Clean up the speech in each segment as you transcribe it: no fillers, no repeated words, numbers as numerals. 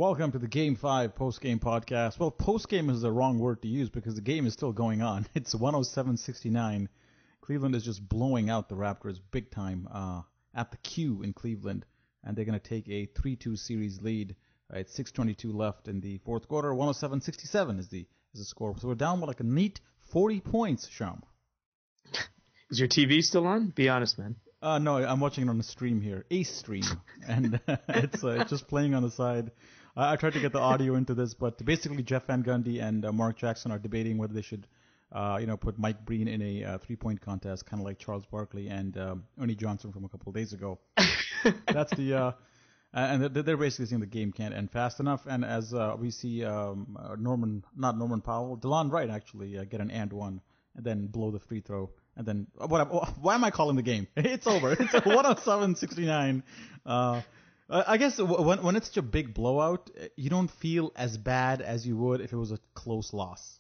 Welcome to the Game 5 post-game podcast. Well, post-game is the wrong word to use because the game is still going on. It's 107-69. Cleveland is just blowing out the Raptors big time at the Q in Cleveland, and they're going to take a 3-2 series lead. It's 6:22 left in the fourth quarter. 107-67 is the score. So we're down by like a neat 40 points, Sham. Is your TV still on? Be honest, man. No, I'm watching it on a stream here, a stream, and it's just playing on the side. I tried to get the audio into this, but basically Jeff Van Gundy and Mark Jackson are debating whether they should, put Mike Breen in a three-point contest, kind of like Charles Barkley and Ernie Johnson from a couple of days ago. That's the and they're basically saying the game can't end fast enough. And as we see, Delon Wright actually get an and one and then blow the free throw. And then, why am I calling the game? It's over. It's 107-69. I guess when it's such a big blowout, you don't feel as bad as you would if it was a close loss.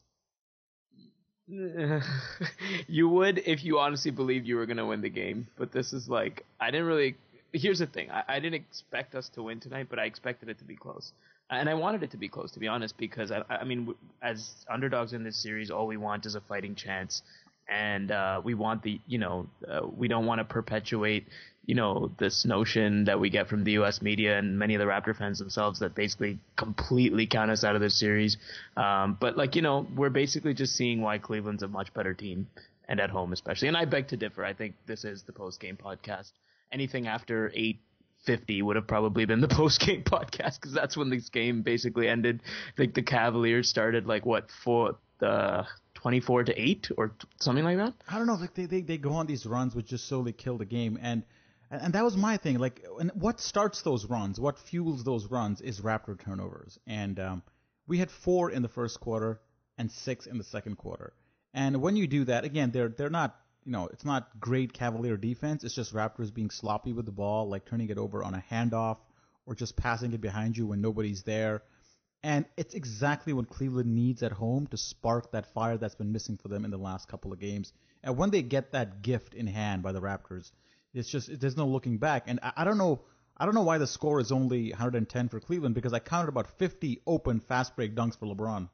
You would if you honestly believed you were going to win the game. But this is like, here's the thing. I didn't expect us to win tonight, but I expected it to be close. And I wanted it to be close, to be honest, because, I mean, as underdogs in this series, all we want is a fighting chance. And we want we don't want to perpetuate, this notion that we get from the U.S. media and many of the Raptor fans themselves that basically completely count us out of this series. But we're basically just seeing why Cleveland's a much better team, and at home especially. And I beg to differ. I think this is the post-game podcast. Anything after 8:50 would have probably been the post-game podcast because that's when this game basically ended. I think the Cavaliers started 24-8 or something like that. I don't know. Like they go on these runs which just slowly kill the game, and that was my thing. And what starts those runs, what fuels those runs, is Raptor turnovers. And we had 4 in the first quarter and 6 in the second quarter. And when you do that, again, they're not, it's not great Cavalier defense. It's just Raptors being sloppy with the ball, like turning it over on a handoff or just passing it behind you when nobody's there. And it's exactly what Cleveland needs at home to spark that fire that's been missing for them in the last couple of games. And when they get that gift in hand by the Raptors, it's just there's no looking back. And I don't know why the score is only 110 for Cleveland, because I counted about 50 open fast break dunks for LeBron.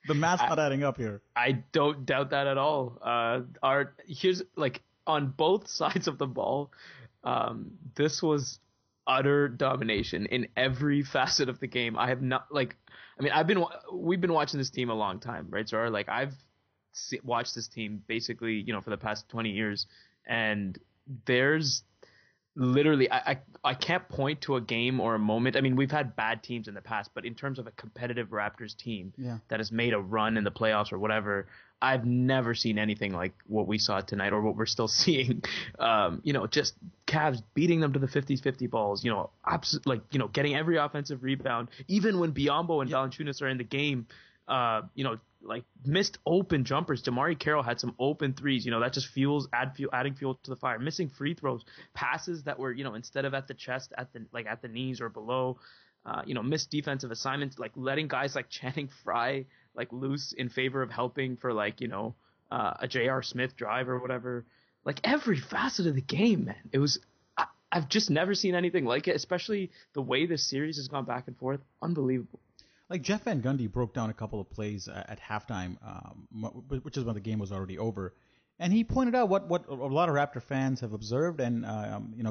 The math's not adding up here. I don't doubt that at all. Here's on both sides of the ball, this was utter domination in every facet of the game. I have not we've been watching this team a long time, right? So I've watched this team basically, for the past 20 years, and there's literally I can't point to a game or a moment. I mean, we've had bad teams in the past, but in terms of a competitive Raptors team that has made a run in the playoffs or whatever, I've never seen anything like what we saw tonight or what we're still seeing. Just Cavs beating them to the 50-50 balls, getting every offensive rebound, even when Biyombo and Valanciunas are in the game, missed open jumpers. Damari Carroll had some open threes, that just adding fuel to the fire. Missing free throws, passes that were, instead of at the chest, at the knees or below, missed defensive assignments, letting guys like Channing Frye loose in favor of helping for a J.R. Smith drive or whatever. Every facet of the game, man. It was I've just never seen anything like it, especially the way this series has gone back and forth. Unbelievable. Jeff Van Gundy broke down a couple of plays at halftime, which is when the game was already over. And he pointed out what a lot of Raptor fans have observed, and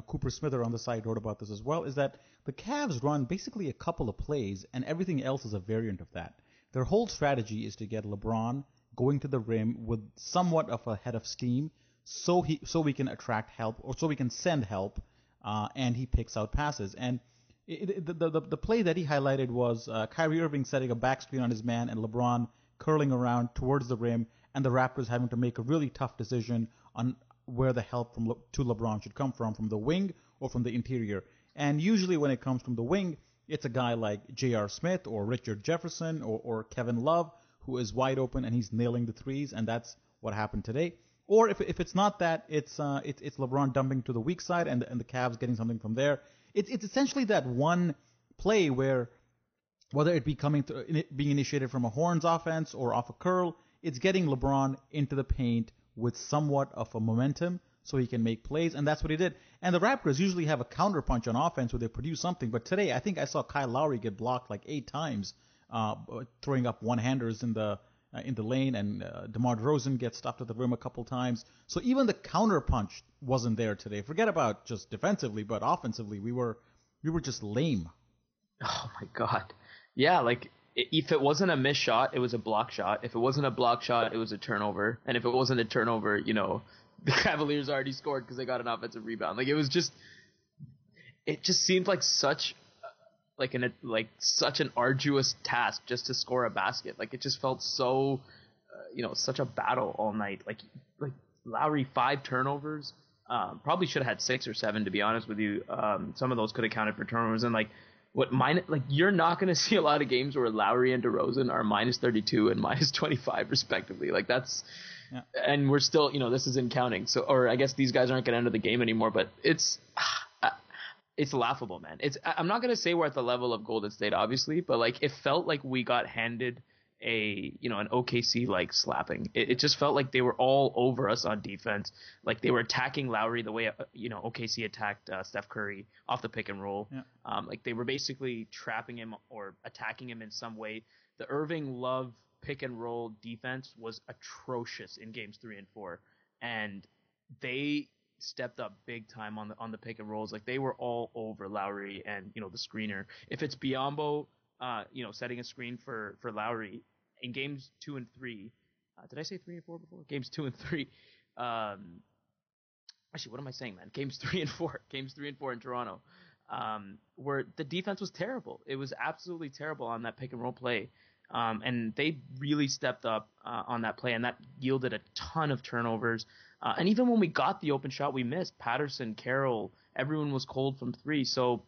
Cooper Smither on the site wrote about this as well, is that the Cavs run basically a couple of plays, and everything else is a variant of that. Their whole strategy is to get LeBron going to the rim with somewhat of a head of steam, so we can attract help, or so we can send help, and he picks out passes. And the play that he highlighted was Kyrie Irving setting a back screen on his man and LeBron curling around towards the rim, and the Raptors having to make a really tough decision on where the help to LeBron should come from the wing or from the interior. And usually when it comes from the wing, it's a guy like J.R. Smith or Richard Jefferson or Kevin Love who is wide open and he's nailing the threes, and that's what happened today. Or if it's not that, it's LeBron dumping to the weak side and the Cavs getting something from there. It's essentially that one play where, whether it be being initiated from a Horns offense or off a curl, it's getting LeBron into the paint with somewhat of a momentum so he can make plays, and that's what he did. And the Raptors usually have a counterpunch on offense where they produce something, but today I think I saw Kyle Lowry get blocked like 8 times, throwing up one-handers in the lane, and DeMar DeRozan gets stopped at the rim a couple times. So even the counterpunch wasn't there today. Forget about just defensively, but offensively we were just lame. Oh my God. Yeah, like if it wasn't a missed shot, it was a block shot. If it wasn't a block shot, it was a turnover. And if it wasn't a turnover, the Cavaliers already scored because they got an offensive rebound. Like it just seemed like such an arduous task just to score a basket. Like it just felt so, such a battle all night. Like Lowry 5 turnovers. Probably should have had 6 or 7, to be honest with you. Some of those could have counted for turnovers. And you're not going to see a lot of games where Lowry and DeRozan are minus 32 and minus 25 respectively. Like that's, yeah. And we're still, this isn't counting. So, or I guess these guys aren't going to enter the game anymore, but it's laughable, man. I'm not going to say we're at the level of Golden State, obviously, but like it felt like we got handed an OKC like slapping. It just felt like they were all over us on defense. Like they were attacking Lowry the way OKC attacked Steph Curry off the pick and roll. Yeah. Like they were basically trapping him or attacking him in some way. The Irving Love pick and roll defense was atrocious in games 3 and 4, and they stepped up big time on the pick and rolls. Like they were all over Lowry and the screener. If it's Biyombo setting a screen for Lowry in games 2 and 3. Did I say 3 and 4 before? Games 2 and 3. Actually, what am I saying, man? Games 3 and 4. Games 3 and 4 in Toronto. Where the defense was terrible. It was absolutely terrible on that pick and roll play. And they really stepped up on that play, and that yielded a ton of turnovers. And even when we got the open shot, we missed. Patterson, Carroll, everyone was cold from 3. So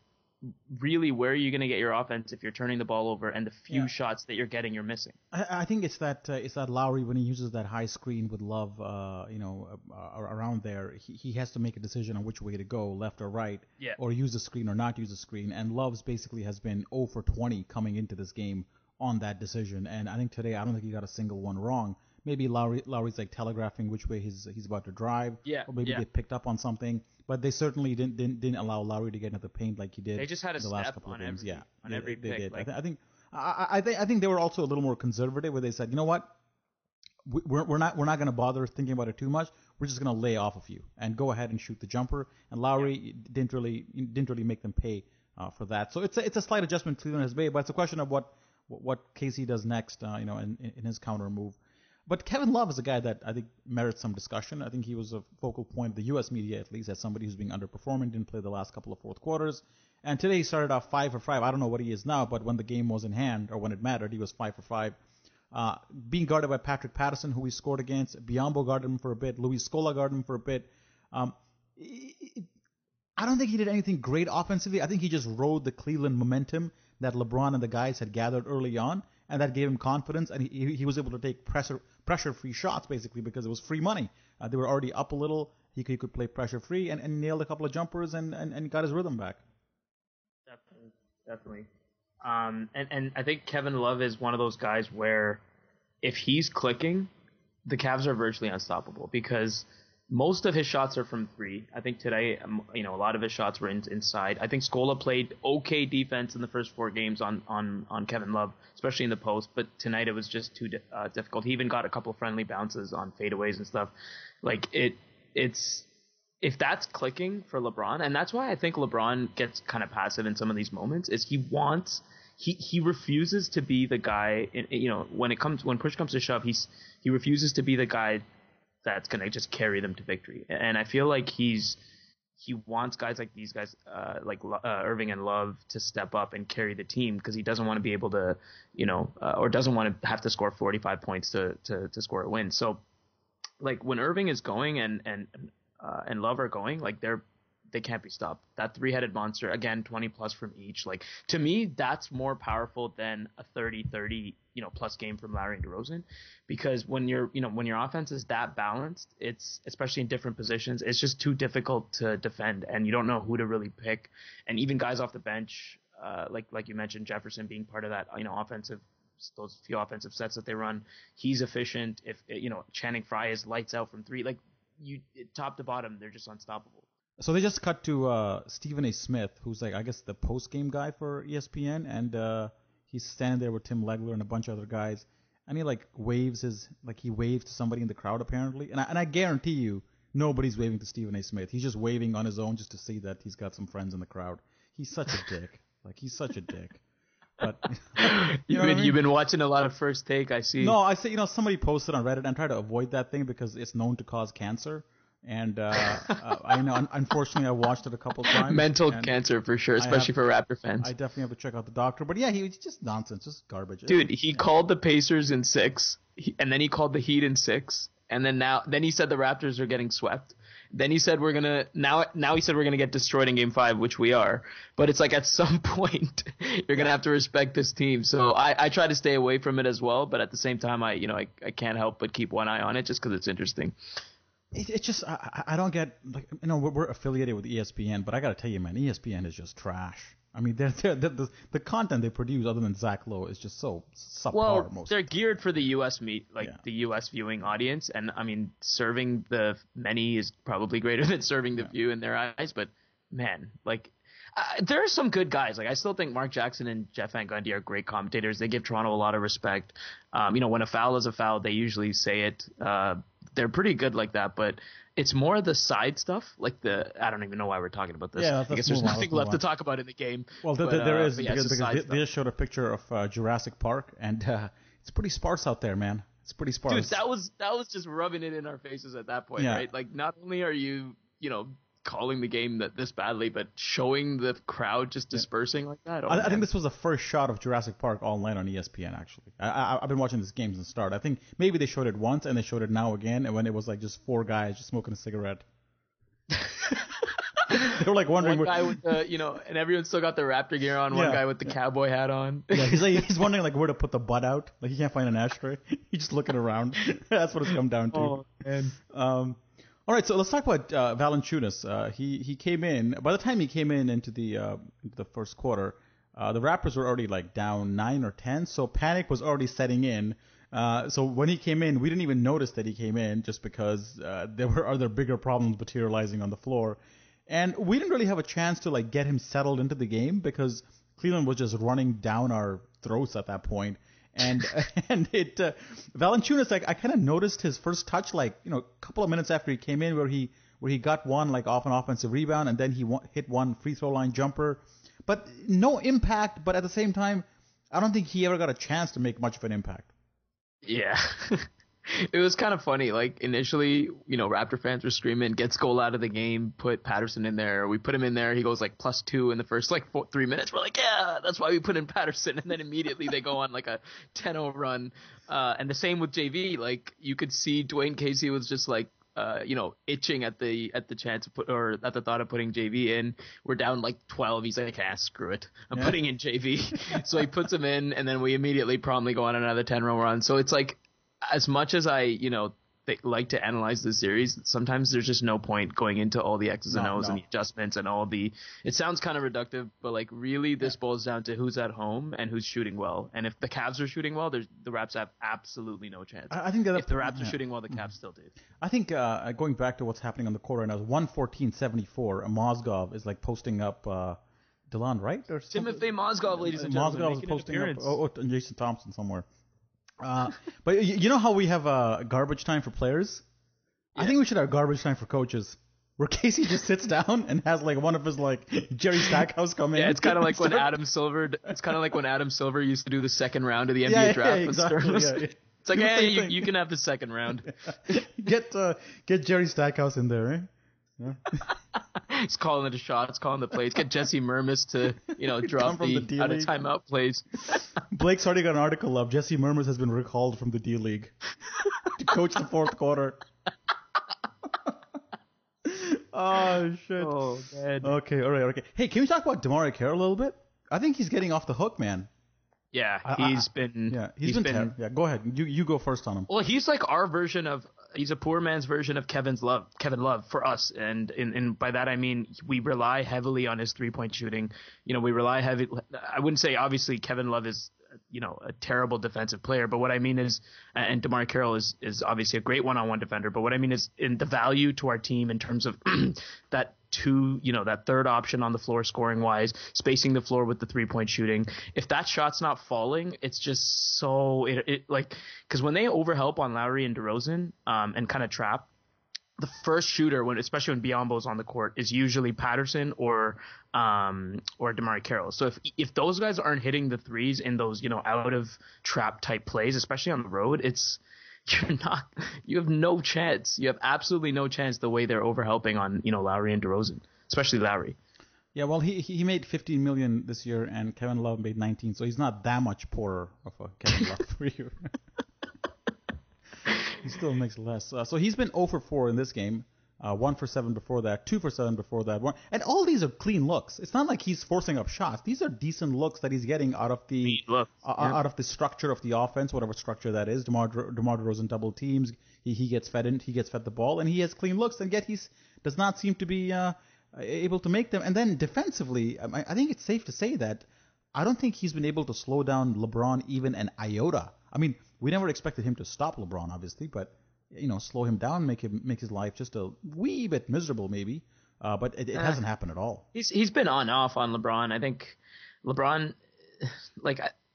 really, where are you going to get your offense if you're turning the ball over and the few shots that you're getting, you're missing? I think it's that Lowry, when he uses that high screen with Love, around there, he has to make a decision on which way to go, left or right, or use the screen or not use the screen. And Love's basically has been 0 for 20 coming into this game on that decision. And I think today, I don't think he got a single one wrong. Maybe Lowry's like telegraphing which way he's about to drive, or maybe get picked up on something. But they certainly didn't allow Lowry to get into the paint like he did. They just had a the last step couple on of games. every they pick. did. Like, I think they were also a little more conservative, where they said, you know what, we're not going to bother thinking about it too much. We're just going to lay off a few and go ahead and shoot the jumper. And Lowry didn't really make them pay for that. So it's a slight adjustment Cleveland has made, but it's a question of what KC does next, in his counter move. But Kevin Love is a guy that I think merits some discussion. I think he was a focal point of the U.S. media, at least, as somebody who's being underperforming, didn't play the last couple of fourth quarters. And today he started off 5 for 5. I don't know what he is now, but when the game was in hand, or when it mattered, he was 5 for 5. Being guarded by Patrick Patterson, who he scored against. Biyombo guarded him for a bit. Luis Scola guarded him for a bit. I don't think he did anything great offensively. I think he just rode the Cleveland momentum that LeBron and the guys had gathered early on, and that gave him confidence, and he was able to take pressure-free shots, basically, because it was free money. They were already up a little. He could play pressure-free and nailed a couple of jumpers and got his rhythm back. Definitely. And I think Kevin Love is one of those guys where if he's clicking, the Cavs are virtually unstoppable, because most of his shots are from 3. I think today, a lot of his shots were inside. I think Scola played okay defense in the first 4 games on Kevin Love, especially in the post. But tonight it was just too difficult. He even got a couple of friendly bounces on fadeaways and stuff. Like it's if that's clicking for LeBron, and that's why I think LeBron gets kind of passive in some of these moments, is he refuses to be the guy. When push comes to shove, he refuses to be the guy that's going to just carry them to victory. And I feel like he wants guys like these guys, Irving and Love, to step up and carry the team, because he doesn't want to be able to, or doesn't want to have to score 45 points to score a win. So, like, when Irving is going and Love are going, like, they can't be stopped. That 3-headed monster, again, 20 plus from each. Like, to me, that's more powerful than a 30, plus game from Lowry and DeRozan, because when your offense is that balanced, it's, especially in different positions, it's just too difficult to defend, and you don't know who to really pick. And even guys off the bench, like you mentioned, Jefferson being part of that, those few offensive sets that they run, he's efficient. If Channing Frye is lights out from 3, like, top to bottom, they're just unstoppable. So they just cut to Stephen A. Smith, who's like, I guess, the post-game guy for ESPN, and he's standing there with Tim Legler and a bunch of other guys, and he waves to somebody in the crowd apparently, and I guarantee you nobody's waving to Stephen A. Smith. He's just waving on his own just to see that he's got some friends in the crowd. He's such a dick. He's such a dick. But you've been watching a lot of First Take, I see. No, I say somebody posted on Reddit and try to avoid that thing because it's known to cause cancer. And I know, unfortunately, I watched it a couple times. Mental cancer for sure, especially for Raptor fans. I definitely have to check out the doctor. But yeah, he was just nonsense, just garbage. Dude, he called the Pacers in 6, and then he called the Heat in 6, and then he said the Raptors are getting swept. Then he said now he said we're gonna get destroyed in Game 5, which we are. But it's at some point you're gonna have to respect this team. So I try to stay away from it as well. But at the same time, I can't help but keep one eye on it just because it's interesting. It's just I don't get we're affiliated with ESPN, but I gotta tell you, man, ESPN is just trash. I mean, the content they produce, other than Zach Lowe, is just so subpar. Well, they're geared for the U.S. the U.S. viewing audience, and I mean, serving the many is probably greater than serving the few in their eyes. But man, there are some good guys. I still think Mark Jackson and Jeff Van Gundy are great commentators. They give Toronto a lot of respect. When a foul is a foul, they usually say it. They're pretty good like that, but it's more the side stuff, I don't even know why we're talking about this. Yeah, I guess there's nothing left to talk about in the game. Well, there is, because they just showed a picture of Jurassic Park, and it's pretty sparse out there, man. It's pretty sparse. Dude, that was just rubbing it in our faces at that point, right? Not only are you, calling the game this badly, but showing the crowd just dispersing like that. I think this was the first shot of Jurassic Park all night on ESPN, actually. I've been watching this game since the start. I think maybe they showed it once, and they showed it now again, and when it was just 4 guys just smoking a cigarette. They were wondering. One guy with the, and everyone still got their Raptor gear on. One guy with the cowboy hat on. Yeah, he's wondering where to put the butt out. He can't find an ashtray. He's just looking around. That's what it's come down to. Oh man. All right, so let's talk about Valanciunas. He came in. By the time he came into the first quarter, the Raptors were already down 9 or 10, so panic was already setting in. So when he came in, we didn't even notice that he came in just because there were other bigger problems materializing on the floor. And we didn't really have a chance to get him settled into the game because Cleveland was just running down our throats at that point. And Valanciunas, I kind of noticed his first touch, a couple of minutes after he came in, where he got one off an offensive rebound, and then he hit one free throw line jumper, but no impact. But at the same time, I don't think he ever got a chance to make much of an impact. Yeah. It was kind of funny. Initially, Raptor fans were screaming, get Skol out of the game, put Patterson in there. We put him in there. He goes +2 in the first 3 minutes. We're yeah, that's why we put in Patterson. And then immediately they go on a 10-0 run. And the same with JV. You could see Dwayne Casey was just itching at the chance or at the thought of putting JV in. We're down 12. He's screw it. I'm putting in JV. So he puts him in, and then we immediately promptly go on another 10-0 run. So it's as much as I, like to analyze the series, sometimes there's just no point going into all the X's and O's and the adjustments and all the. It sounds kind of reductive, but really this boils down to who's at home and who's shooting well. And if the Cavs are shooting well, the Raps have absolutely no chance. I think that if the Raps are shooting well, the Cavs still do. I think going back to what's happening on the court right now, 114-74. Mozgov is posting up. Delon Wright or something? Timothy Mozgov, ladies and gentlemen. Mozgov is posting up. And Jason Thompson somewhere. But you know how we have garbage time for players? Yeah. I think we should have garbage time for coaches, where Casey just sits down and has one of his Jerry Stackhouse come in. Yeah, it's kind of like when Adam Silver. It's kind of like when Adam Silver used to do the second round of the NBA draft. Yeah, exactly. It's hey, you can have the second round. Get Jerry Stackhouse in there, eh? Yeah. He's calling it a shot. It's calling the plays. Get Jesse Mermis to, drop the out of timeout plays. Blake's already got an article up. Jesse Mermis has been recalled from the D League to coach the fourth quarter. Oh shit. Oh man. Okay, all right, okay. Hey, can we talk about DeMario Carroll a little bit? I think he's getting off the hook, man. Yeah, he's been. Yeah, go ahead. You go first on him. Well, he's our version of. He's a poor man's version of Kevin Love for us, and by that I mean we rely heavily on his 3-point shooting. We rely heavily. I wouldn't say obviously Kevin Love is a terrible defensive player. But what I mean is, and DeMar Carroll is obviously a great one-on-one defender. But what I mean is in the value to our team in terms of that that third option on the floor scoring wise, spacing the floor with the 3-point shooting. If that shot's not falling, it's just so because when they overhelp on Lowry and DeRozan and kind of trap, the first shooter, especially when Biyombo's on the court, is usually Patterson or DeMar Carroll. So if those guys aren't hitting the threes in those out of trap type plays, especially on the road, you have no chance. You have absolutely no chance the way they're overhelping on Lowry and DeRozan, especially Lowry. Yeah, well, he made $15 million this year, and Kevin Love made 19, so he's not that much poorer of a Kevin Love for you. He still makes less. So he's been 0 for 4 in this game. 1 for 7 before that, 2 for 7 before that. And all these are clean looks. It's not like he's forcing up shots. These are decent looks that he's getting out of the out of the structure of the offense, whatever structure that is. DeMar DeRozan double teams. He gets fed in. He gets fed the ball, and he has clean looks. And yet he does not seem to be able to make them. And then defensively, I think it's safe to say that I don't think he's been able to slow down LeBron even an iota. I mean, we never expected him to stop LeBron, obviously, but slow him down, make his life just a wee bit miserable, maybe. But it hasn't happened at all. He's been off on LeBron. I think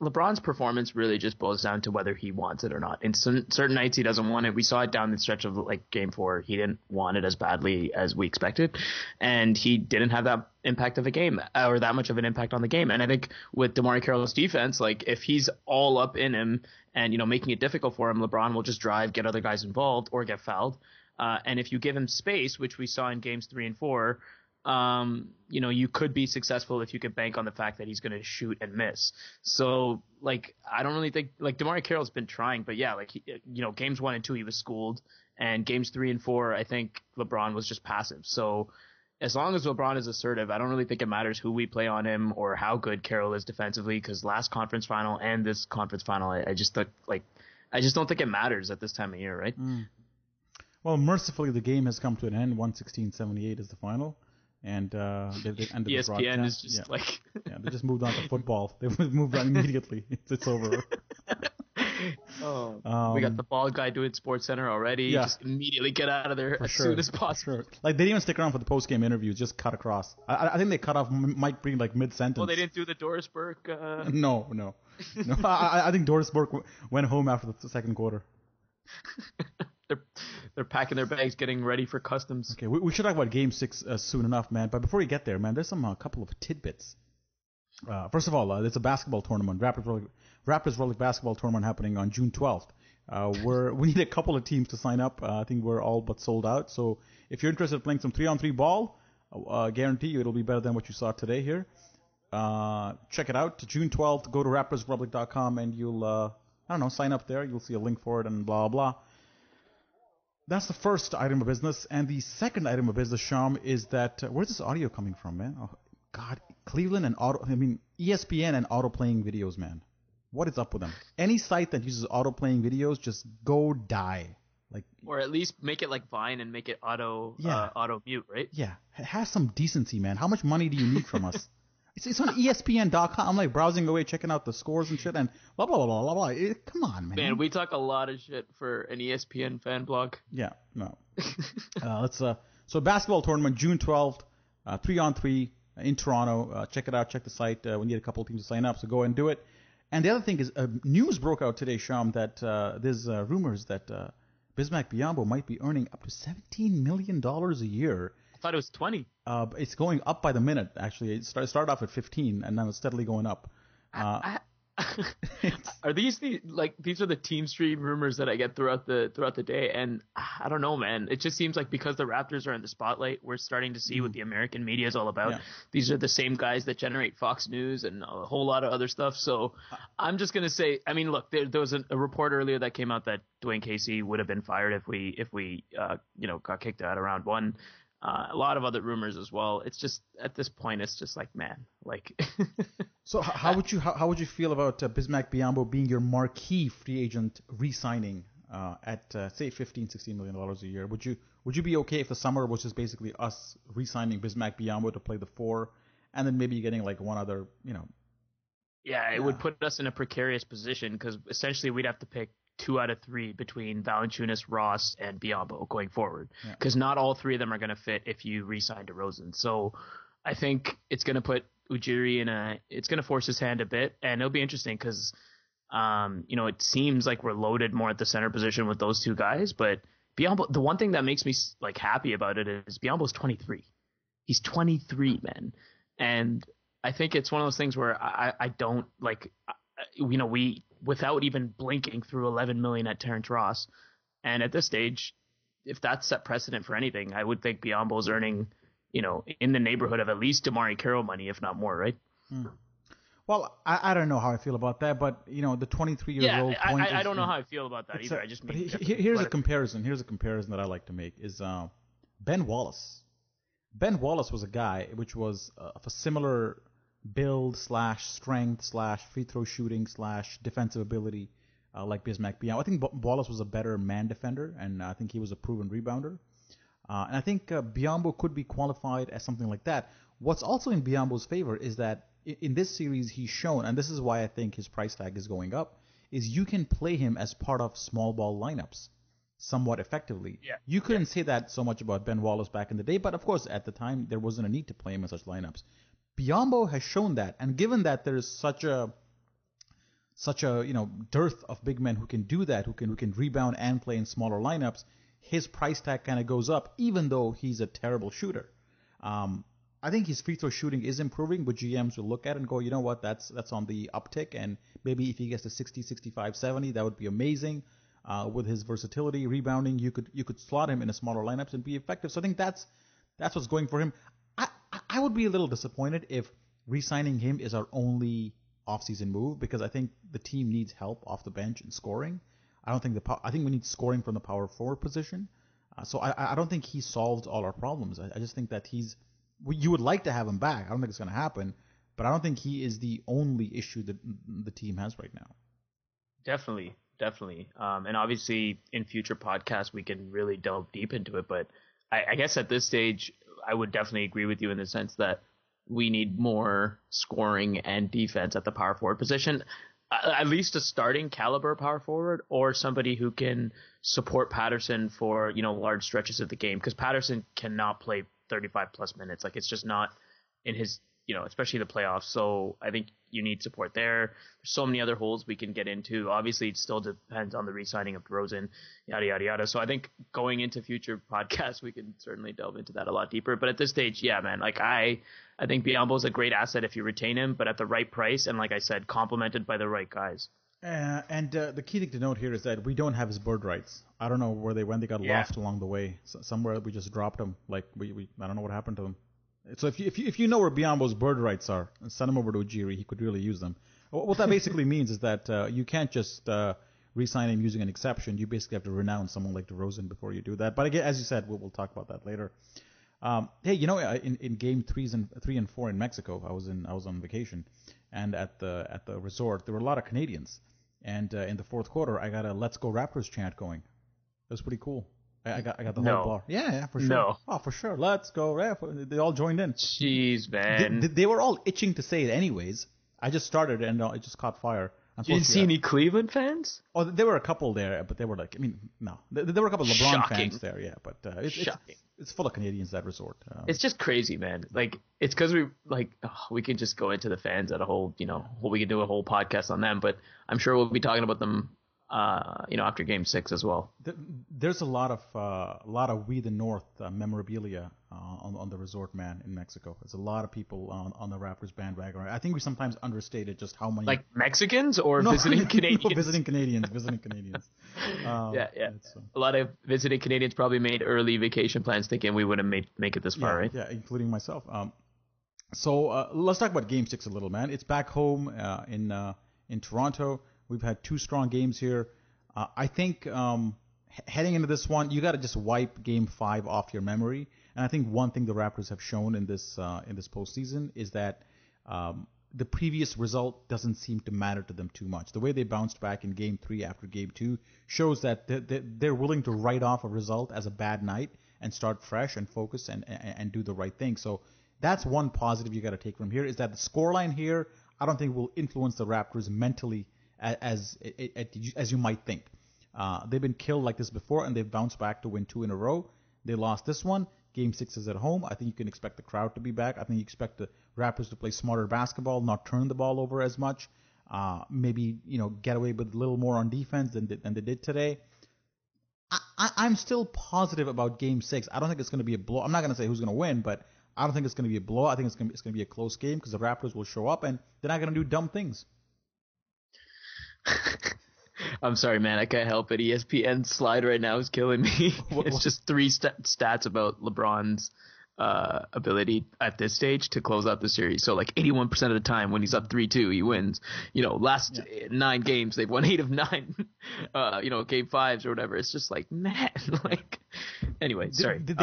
LeBron's performance really just boils down to whether he wants it or not. In certain nights he doesn't want it. We saw it down the stretch of Game 4. He didn't want it as badly as we expected, and he didn't have that impact of a game or that much of an impact on the game. And I think with DeMar Carroll's defense, if he's all up in him and making it difficult for him, LeBron will just drive, get other guys involved, or get fouled. And if you give him space, which we saw in games 3 and 4. You could be successful if you could bank on the fact that he's going to shoot and miss. So, I don't really think DeMar Carroll's been trying, but yeah, games 1 and 2 he was schooled, and games 3 and 4 I think LeBron was just passive. So, as long as LeBron is assertive, I don't really think it matters who we play on him or how good Carroll is defensively. Because last conference final and this conference final, I just don't think it matters at this time of year, right? Well, mercifully, the game has come to an end. 116-78 is the final. And they ended the broadcast. ESPN is just they just moved on to football. They moved on immediately. It's over. We got the bald guy doing SportsCenter already. Yeah. Just immediately get out of there as soon as possible. Sure. They didn't even stick around for the post-game interviews. Just cut across. I think they cut off Mike Breen mid-sentence. Well, they didn't do the Doris Burke. No. I think Doris Burke went home after the second quarter. They're packing their bags, getting ready for customs. Okay, we should talk about Game 6 soon enough, man. But before we get there, man, there's a couple of tidbits. First of all, there's a basketball tournament, Raptors World League basketball tournament happening on June 12th. We need a couple of teams to sign up. I think we're all but sold out. So if you're interested in playing some 3-on-3 ball, guarantee you it'll be better than what you saw today here. Check it out. June 12th, go to raptorsrepublic.com and you'll, sign up there. You'll see a link for it and blah, blah. That's the first item of business. And the second item of business, Sham, is that where's this audio coming from, man? Oh, God, Cleveland and ESPN and auto playing videos, man. What is up with them? Any site that uses auto playing videos, just go die. Or at least make it like Vine and make it auto mute, right? Yeah, have some decency, man. How much money do you need from us? It's on ESPN.com. I'm browsing away, checking out the scores and shit, and blah, blah, blah, blah, blah. Come on, man. Man, we talk a lot of shit for an ESPN fan blog. Yeah, no. So basketball tournament, June 12th, 3-on-3 in Toronto. Check it out. Check the site. We need a couple of teams to sign up, so go and do it. And the other thing is, news broke out today, Sham, that there's rumors that Bismack Biyombo might be earning up to $17 million a year. I thought it was 20. It's going up by the minute, actually. It started off at 15, and now it's steadily going up. Are these are the team stream rumors that I get throughout the day, and I don't know, man. It just seems like because the Raptors are in the spotlight, we're starting to see what the American media is all about. Yeah. These are the same guys that generate Fox News and a whole lot of other stuff. So I'm just gonna say, I mean, look, there was a report earlier that came out that Dwayne Casey would have been fired if we got kicked out of round 1. A lot of other rumors as well. It's just at this point, it's just man. So how would you feel about Bismack Biyombo being your marquee free agent re-signing at say $15-16 million a year? Would you be okay if the summer was just basically us re-signing Bismack Biyombo to play the 4, and then maybe getting one other Yeah, it Yeah. would put us in a precarious position because essentially we'd have to pick 2 out of 3 between Valanciunas, Ross, and Biombo going forward. Yeah. Because not all 3 of them are going to fit if you re-sign DeRozan. So I think it's going to put Ujiri it's going to force his hand a bit, and it'll be interesting because, it seems like we're loaded more at the center position with those 2 guys. But Biombo, the one thing that makes me like happy about it is Biombo's 23. He's 23, man, and I think it's one of those things where I don't like, we without even blinking threw 11 million at Terrence Ross, and at this stage, if that's set precedent for anything, I would think Biombo's earning, in the neighborhood of at least Damari Carroll money, if not more, right? Well, I don't know how I feel about that, but the 23-year-old point. I don't know how I feel about that either. I just mean, here's a comparison. Here's a comparison that I like to make is Ben Wallace. Ben Wallace was a guy which was of a similar build / strength / free throw shooting / defensive ability like Bismack Biyombo. I think Wallace was a better man defender, and I think he was a proven rebounder. And I think Biyombo could be qualified as something like that. What's also in Biyombo's favor is that in this series he's shown, and this is why I think his price tag is going up, is you can play him as part of small ball lineups somewhat effectively. Yeah. You couldn't say that so much about Ben Wallace back in the day, but of course at the time there wasn't a need to play him in such lineups. Biyombo has shown that, and given that there's such a dearth of big men who can do that, who can rebound and play in smaller lineups, his price tag kind of goes up, even though he's a terrible shooter. I think his free throw shooting is improving, but GMs will look at it and go, you know what, that's on the uptick, and maybe if he gets to 60, 65, 70, that would be amazing. With his versatility, rebounding, you could slot him in a smaller lineups and be effective. So I think that's what's going for him. I would be a little disappointed if re-signing him is our only offseason move, because I think the team needs help off the bench in scoring. I think we need scoring from the power forward position. So I don't think he solves all our problems. I just think that you would like to have him back. I don't think it's going to happen, but I don't think he is the only issue that the team has right now. Definitely. And obviously in future podcasts, we can really delve deep into it. But I guess at this stage, I would definitely agree with you in the sense that we need more scoring and defense at the power forward position, at least a starting caliber power forward or somebody who can support Patterson for, large stretches of the game, because Patterson cannot play 35 plus minutes. Like, it's just not in his, especially the playoffs. So I think you need support there. There's so many other holes we can get into. Obviously, it still depends on the re-signing of DeRozan, yada, yada, yada. So I think going into future podcasts, we can certainly delve into that a lot deeper. But at this stage, yeah, man, like I think Biyombo's a great asset if you retain him, but at the right price. And like I said, complemented by the right guys. And the key thing to note here is that we don't have his bird rights. I don't know where they went. They got lost along the way. Somewhere we just dropped them. Like I don't know what happened to them. So if you know where Biyombo's bird rights are, send him over to Ujiri. He could really use them. What that basically means is that you can't just re-sign him using an exception. You basically have to renounce someone like DeRozan before you do that. But again, as you said, we'll talk about that later. Hey, in game 3 and 4 in Mexico, I was on vacation, and at the resort there were a lot of Canadians, and in the fourth quarter I got a "Let's Go Raptors" chant going. It was pretty cool. I got the whole bar. Yeah, for sure. No. Oh, for sure. Let's go Raptors. They all joined in. Jeez, man. They were all itching to say it anyways. I just started and it just caught fire. You didn't see any Cleveland fans? Oh, there were a couple there, but they were like, no. There were a couple of LeBron Shocking. fans there, yeah. But it's full of Canadians, that resort. It's just crazy, man. Like, it's because we can just go into the fans at a whole, we can do a whole podcast on them, but I'm sure we'll be talking about them, after Game 6 as well. There's a lot of We the North memorabilia on the resort, man, in Mexico. There's a lot of people on the Raptors bandwagon. I think we sometimes understated just how many. Like Mexicans or visiting Canadians? No, visiting Canadians. Yeah. A lot of visiting Canadians probably made early vacation plans thinking we wouldn't make it this far, right? Yeah, including myself. So let's talk about Game 6 a little, man. It's back home in Toronto. We've had 2 strong games here. I think heading into this one, you got to just wipe Game 5 off your memory. And I think one thing the Raptors have shown in this postseason is that the previous result doesn't seem to matter to them too much. The way they bounced back in Game 3 after Game 2 shows that they're willing to write off a result as a bad night and start fresh and focus and do the right thing. So that's one positive you got to take from here, is that the scoreline here, I don't think will influence the Raptors mentally as you might think. They've been killed like this before, and they've bounced back to win 2 in a row. They lost this one. Game 6 is at home. I think you can expect the crowd to be back. I think you expect the Raptors to play smarter basketball, not turn the ball over as much. Maybe get away with a little more on defense than they did today. I'm still positive about Game 6. I don't think it's going to be a blow. I'm not going to say who's going to win, but I don't think it's going to be a blow. I think it's going to be a close game because the Raptors will show up and they're not going to do dumb things. I'm sorry, man. I can't help it. ESPN's slide right now is killing me. It's just 3 stats about LeBron's ability at this stage to close out the series. So like 81% of the time when he's up 3-2, he wins. Last 9 games, they've won 8 of 9. Game 5s or whatever. It's just like, man, like. Anyway, sorry. They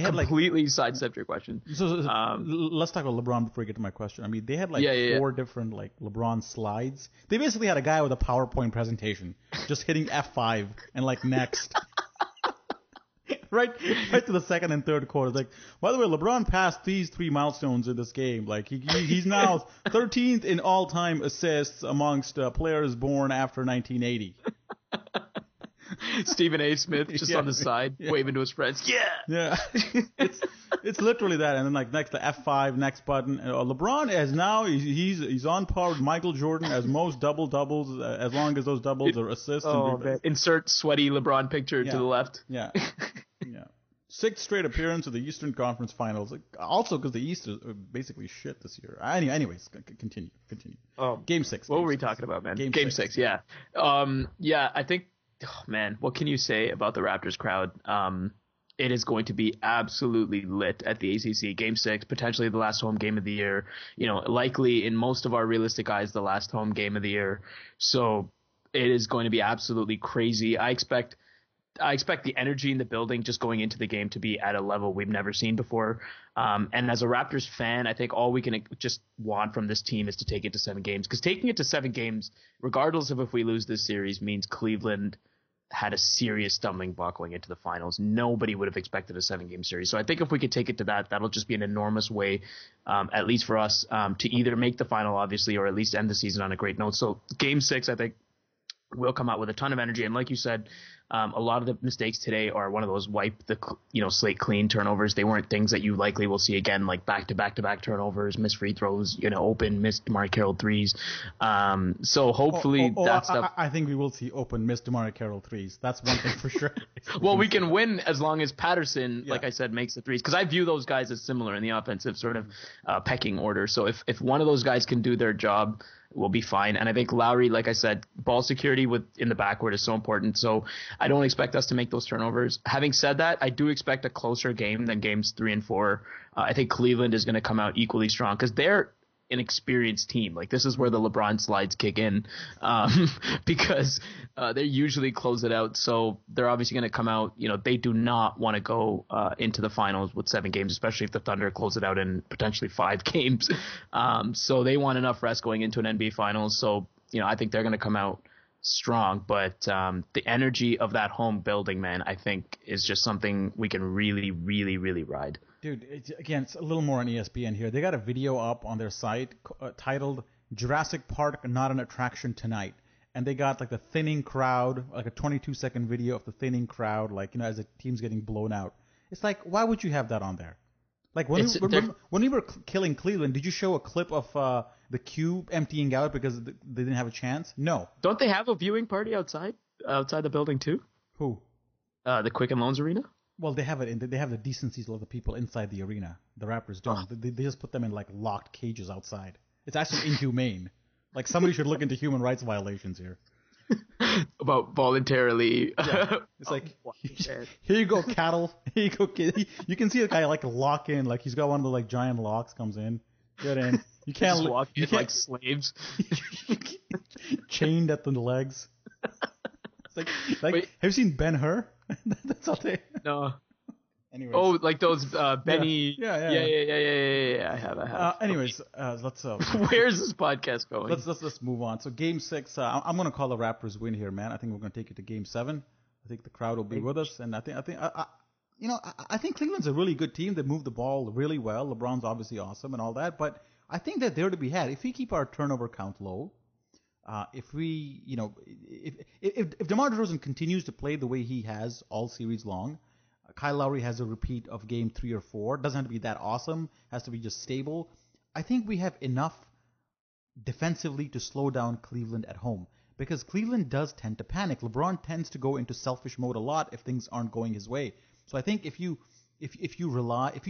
had completely sidestepped your question. So let's talk about LeBron before we get to my question. I mean, they had 4 different LeBron slides. They basically had a guy with a PowerPoint presentation just hitting F5 and next. Right to the second and third quarters. Like, by the way, LeBron passed these 3 milestones in this game. Like, he's now 13th in all-time assists amongst players born after 1980. Stephen A. Smith just on the side, waving to his friends. Yeah. It's literally that. And then next the F5 next button. LeBron is now he's on par with Michael Jordan as most doubles as long as those doubles are assists. Insert sweaty LeBron picture to the left. Yeah. 6th straight appearance of the Eastern Conference Finals. Also because the East is basically shit this year. Anyways, continue. Game 6. What were we talking about, man? Game 6. Yeah. I think. Oh, man, what can you say about the Raptors crowd? It is going to be absolutely lit at the ACC. Game 6, potentially the last home game of the year. Likely in most of our realistic eyes, the last home game of the year. So it is going to be absolutely crazy. I expect the energy in the building just going into the game to be at a level we've never seen before. And as a Raptors fan, I think all we can just want from this team is to take it to 7 games. Because taking it to 7 games, regardless of if we lose this series, means Cleveland had a serious stumbling block going into the finals. Nobody would have expected a 7-game series. So I think if we could take it to that, that'll just be an enormous way, at least for us, to either make the final, obviously, or at least end the season on a great note. So Game 6, I think, will come out with a ton of energy. And like you said, a lot of the mistakes today are one of those wipe the slate clean turnovers. They weren't things that you likely will see again, like back-to-back turnovers, missed free throws, open, missed DeMar Carroll threes. So hopefully that stuff. I think we will see open, missed DeMar Carroll threes. That's one thing for sure. Well, we can win as long as Patterson, like I said, makes the threes. Because I view those guys as similar in the offensive sort of pecking order. So if one of those guys can do their job, we'll be fine. And I think Lowry, like I said, ball security in the backcourt is so important. So I don't expect us to make those turnovers. Having said that, I do expect a closer game than games 3 and 4. I think Cleveland is going to come out equally strong because they're an experienced team. Like, this is where the LeBron slides kick in, because they usually close it out. So they're obviously going to come out. They do not want to go into the finals with 7 games, especially if the Thunder close it out in potentially 5 games. So they want enough rest going into an NBA Finals. So I think they're going to come out strong. But the energy of that home building, man, I think is just something we can really, really, really ride. Dude, it's a little more on ESPN here. They got a video up on their site titled "Jurassic Park Not an Attraction Tonight," and they got the thinning crowd, like a 22-second video of the thinning crowd, as the team's getting blown out. It's like, why would you have that on there? Like when we were killing Cleveland, did you show a clip of the cube emptying out because they didn't have a chance? No. Don't they have a viewing party outside the building too? Who? The Quicken Loans Arena. Well, they have it. They have the decency to let the people inside the arena. The Raptors don't. They just put them in locked cages outside. It's actually inhumane. Somebody should look into human rights violations here. About voluntarily. Yeah. It's here you go, cattle. Here you go, kid. You can see the guy lock in. He's got one of the giant locks. Comes in. Get in. You can't just walk in like slaves. Chained at the legs. It's have you seen Ben-Hur? That's all they. No. Anyways. Oh, like those Benny. Yeah. I have. Anyways, let's. Where's this podcast going? Let's move on. So Game 6, I'm gonna call the Raptors win here, man. I think we're gonna take it to Game 7. I think the crowd will be with us, and I think Cleveland's a really good team. They move the ball really well. LeBron's obviously awesome and all that, but I think that they're to be had. If we keep our turnover count low, if we, if DeMar DeRozan continues to play the way he has all series long, Kyle Lowry has a repeat of game 3 or 4. Doesn't have to be that awesome. Has to be just stable. I think we have enough defensively to slow down Cleveland at home, because Cleveland does tend to panic. LeBron tends to go into selfish mode a lot if things aren't going his way. So I think if you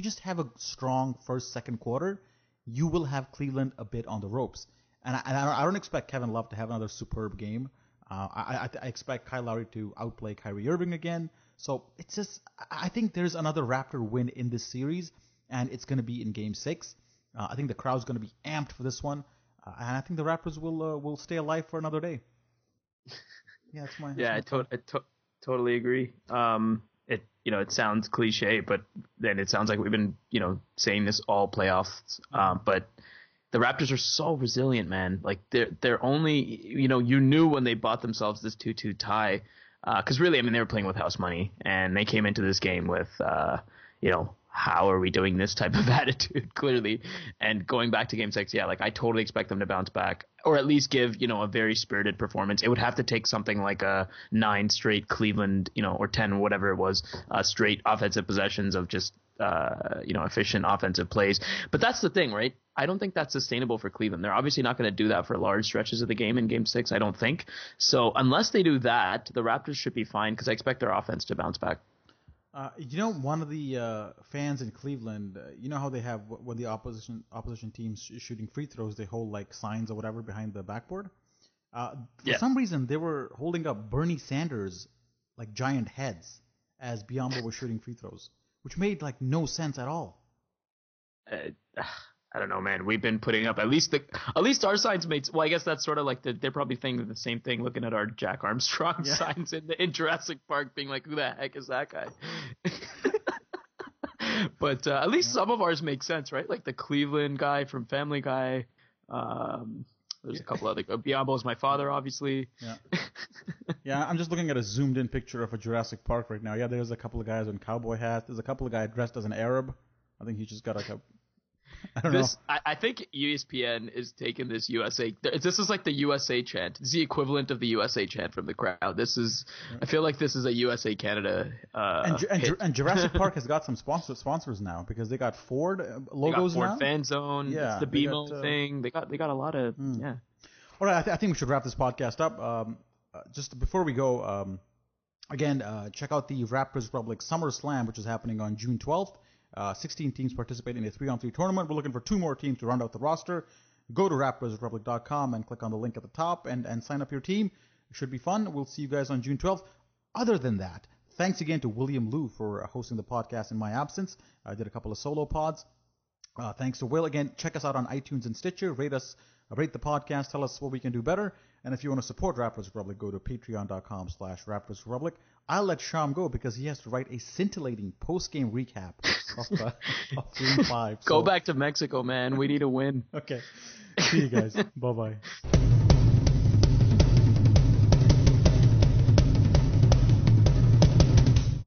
just have a strong first, second quarter, you will have Cleveland a bit on the ropes. And I don't expect Kevin Love to have another superb game. I expect Kyle Lowry to outplay Kyrie Irving again. So it's just, I think there's another Raptor win in this series, and it's going to be in Game 6. I think the crowd's going to be amped for this one, and I think the Raptors will stay alive for another day. Yeah, that's my. Yeah, I totally agree. It sounds cliche, but then it sounds like we've been saying this all playoffs. But the Raptors are so resilient, man. Like they're only you knew when they bought themselves this 2-2 tie. Because really, I mean, they were playing with house money, and they came into this game with, how are we doing this type of attitude, clearly. And going back to Game 6, yeah, like I totally expect them to bounce back, or at least give, a very spirited performance. It would have to take something like a 9 straight Cleveland, or 10, whatever it was, straight offensive possessions of just, efficient offensive plays. But that's the thing, right? I don't think that's sustainable for Cleveland. They're obviously not going to do that for large stretches of the game in Game 6, I don't think. So unless they do that, the Raptors should be fine, because I expect their offense to bounce back. One of the fans in Cleveland, how they have, when the opposition team's shooting free throws, they hold like signs or whatever behind the backboard. For some reason, they were holding up Bernie Sanders like giant heads as Biyombo was shooting free throws, which made like no sense at all. I don't know, man. We've been putting up at least our signs made. Well, I guess that's sort of like they're probably thinking the same thing, looking at our Jack Armstrong signs in Jurassic Park, being like, "Who the heck is that guy?" But at least some of ours make sense, right? Like the Cleveland guy from Family Guy. There's a couple other. Biyombo's my father, obviously. Yeah. Yeah, I'm just looking at a zoomed-in picture of a Jurassic Park right now. Yeah, there's a couple of guys in cowboy hats. There's a couple of guys dressed as an Arab. I think he just got like a. I don't know. I think ESPN is taking this USA. This is like the USA chant. It's the equivalent of the USA chant from the crowd. I feel like this is a USA Canada. And Jurassic Park has got some sponsors now, because they got Ford logos Ford now. Fan Zone. Yeah, it's the BMO thing. They got a lot of yeah. All right, I think we should wrap this podcast up. Just before we go, again, check out the Raptors Republic Summer Slam, which is happening on June 12th. 16 teams participate in a 3-on-3 tournament. We're looking for 2 more teams to round out the roster. Go to RaptorsRepublic.com and click on the link at the top and sign up your team. It should be fun. We'll see you guys on June 12th. Other than that, thanks again to William Liu for hosting the podcast in my absence. I did a couple of solo pods. Thanks to Will. Again, check us out on iTunes and Stitcher. Rate the podcast. Tell us what we can do better. And if you want to support Raptors Republic, go to patreon.com/Raptors Republic. I'll let Sham go because he has to write a scintillating post-game recap of Game 5. Go back to Mexico, man. We need a win. Okay. See you guys. Bye-bye.